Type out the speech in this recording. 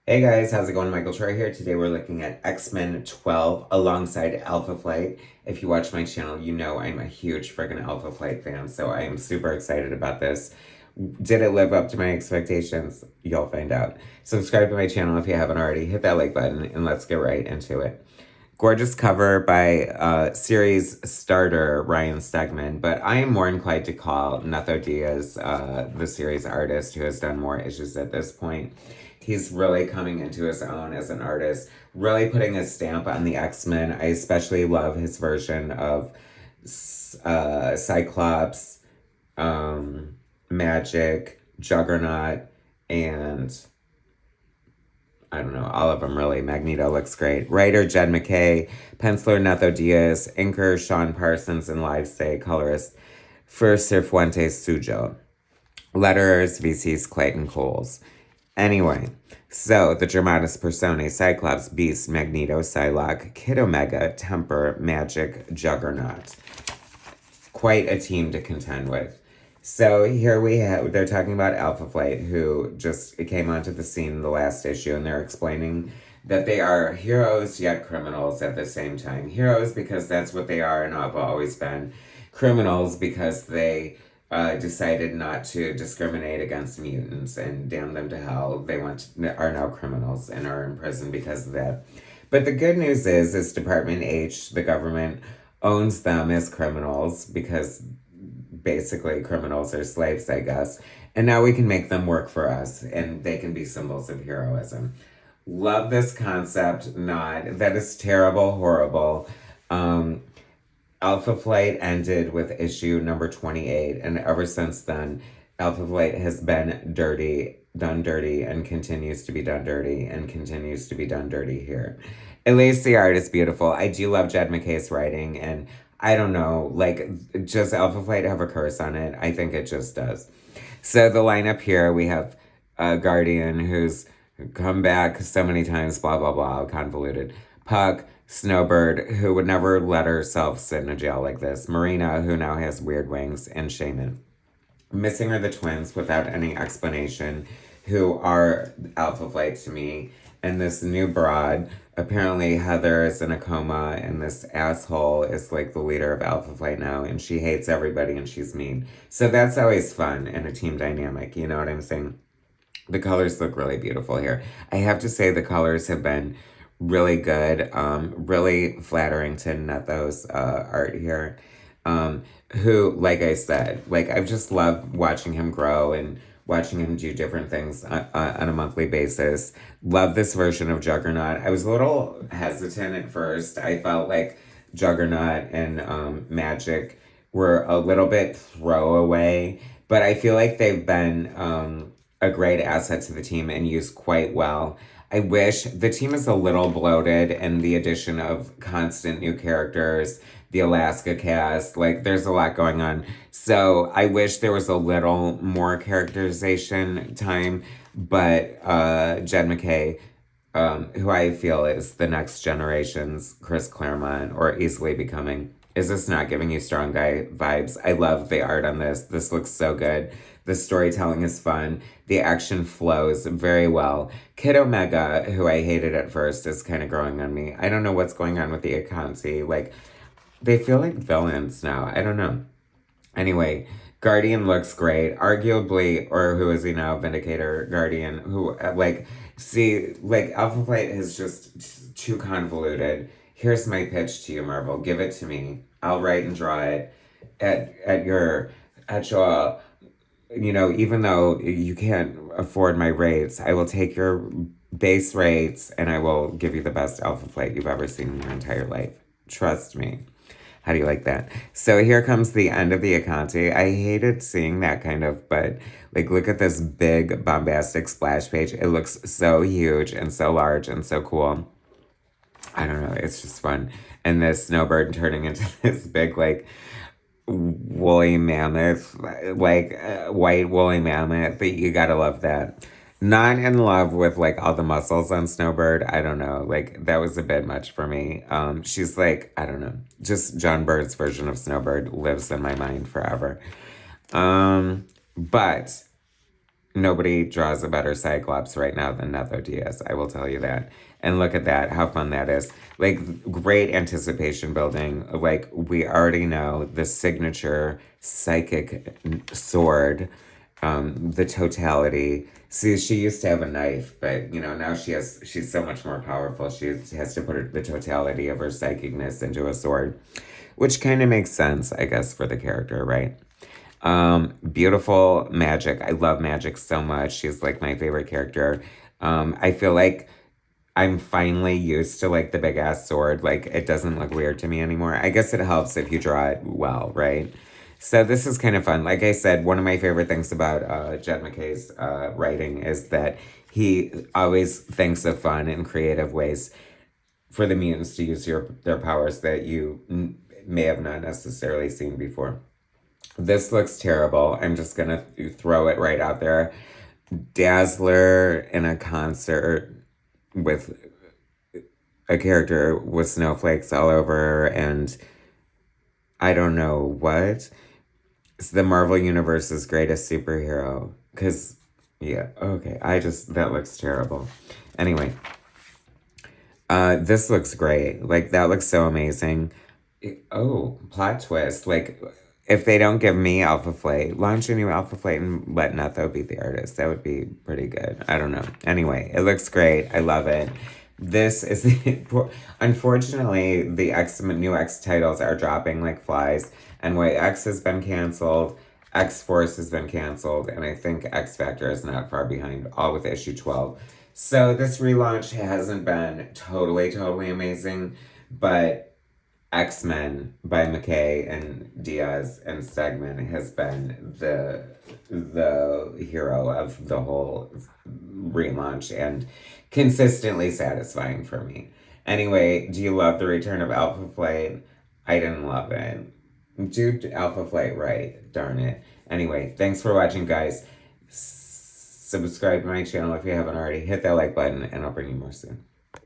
Hey guys, how's it going? Michael Troy here. Today we're looking at X-Men 12 alongside Alpha Flight. If you watch my channel, you know I'm a huge friggin' Alpha Flight fan, so I am super excited about this. Did it live up to my expectations? You'll find out. Subscribe to my channel if you haven't already. Hit that like button and let's get right into it. Gorgeous cover by series starter Ryan Stegman, but I am more inclined to call Netho Diaz the series artist who has done more issues at this point. He's really coming into his own as an artist, really putting his stamp on the X-Men. I especially love his version of Cyclops, Magic, Juggernaut, and I don't know, all of them really. Magneto looks great. Writer Jed MacKay, penciler Netho Diaz, inker Sean Parsons, and live say colorist Sir Fuentes Sujo. Letterers VC's Clayton Coles. Anyway, so the Dramatis Personae, Cyclops, Beast, Magneto, Psylocke, Kid Omega, Temper, Magic, Juggernaut. Quite a team to contend with. So here we have, they're talking about Alpha Flight, who just came onto the scene in the last issue, and they're explaining that they are heroes yet criminals at the same time. Heroes because that's what they are and have always been. Criminals because they decided not to discriminate against mutants and damn them to hell. They are now criminals and are in prison because of that. But the good news is Department H, the government, owns them as criminals because basically criminals are slaves, I guess. And now we can make them work for us and they can be symbols of heroism. Love this concept, not. That is terrible, horrible. Alpha Flight ended with issue number 28, and ever since then, Alpha Flight has been dirty, done dirty, and continues to be done dirty, and continues to be done dirty here. At least the art is beautiful. I do love Jed MacKay's writing, and I don't know, like, does Alpha Flight have a curse on it? I think it just does. So the lineup here, we have Guardian, who's come back so many times, blah, blah, blah, convoluted. Puck, Snowbird, who would never let herself sit in a jail like this. Marina, who now has weird wings, and Shaman. Missing are the twins without any explanation, who are Alpha Flight to me. And this new broad, apparently Heather is in a coma, and this asshole is like the leader of Alpha Flight now, and she hates everybody and she's mean. So that's always fun in a team dynamic, you know what I'm saying? The colors look really beautiful here. I have to say the colors have been really good, really flattering to Netho's art here. Who, like I said, like I've just loved watching him grow and watching him do different things on a monthly basis. Love this version of Juggernaut. I was a little hesitant at first. I felt like Juggernaut and Magic were a little bit throwaway, but I feel like they've been a great asset to the team and used quite well. I wish the team is a little bloated and the addition of constant new characters, the Alaska cast, like there's a lot going on. So I wish there was a little more characterization time, but Jed MacKay, who I feel is the next generation's Chris Claremont or easily becoming, is this not giving you strong guy vibes? I love the art on this. This looks so good. The storytelling is fun. The action flows very well. Kid Omega, who I hated at first, is kind of growing on me. I don't know what's going on with the Akansi. Like, they feel like villains now. I don't know. Anyway, Guardian looks great. Arguably, or who is he now? Vindicator Guardian, who, like, see, like, Alpha Flight is just too convoluted. Here's my pitch to you, Marvel. Give it to me. I'll write and draw it at your you know, even though you can't afford my rates, I will take your base rates and I will give you the best Alpha Flight you've ever seen in your entire life. Trust me. How do you like that? So here comes the end of the Akanti. I hated seeing that kind of, but like, look at this big bombastic splash page. It looks so huge and so large and so cool. I don't know. It's just fun. And this snowbird turning into this big, like, woolly mammoth, like white woolly mammoth. You gotta love that. Not in love with like all the muscles on Snowbird. I don't know. Like that was a bit much for me. She's like, I don't know. Just John Bird's version of Snowbird lives in my mind forever. But nobody draws a better Cyclops right now than Netho Diaz. I will tell you that. And look at that, how fun that is. Like, great anticipation building. Like, we already know the signature psychic sword, the totality. See, she used to have a knife, but, you know, now she's so much more powerful. She has to put the totality of her psychicness into a sword, which kind of makes sense, I guess, for the character, right? Beautiful magic. I love magic so much. She's like my favorite character. I feel like I'm finally used to like the big ass sword. Like it doesn't look weird to me anymore. I guess it helps if you draw it well, right? So this is kind of fun. Like I said, one of my favorite things about Jed MacKay's writing is that he always thinks of fun and creative ways for the mutants to use their powers that you may have not necessarily seen before. This looks terrible. I'm just gonna throw it right out there. Dazzler in a concert with a character with snowflakes all over, and I don't know what. It's the Marvel Universe's greatest superhero. Because, yeah, okay. That looks terrible. Anyway, this looks great. Like, that looks so amazing. Oh, plot twist. Like, if they don't give me Alpha Flight, launch a new Alpha Flight and let Netho be the artist. That would be pretty good. I don't know. Anyway, it looks great. I love it. This is unfortunately the new X titles are dropping like flies. NYX has been canceled. X Force has been canceled, and I think X Factor is not far behind, all with issue 12. So this relaunch hasn't been totally amazing, but X-Men by MacKay and Diaz and Stegman has been the hero of the whole relaunch and consistently satisfying for me. Anyway, do you love the return of Alpha Flight? I didn't love it. Do Alpha Flight right, darn it. Anyway, thanks for watching, guys. Subscribe to my channel if you haven't already. Hit that like button, and I'll bring you more soon.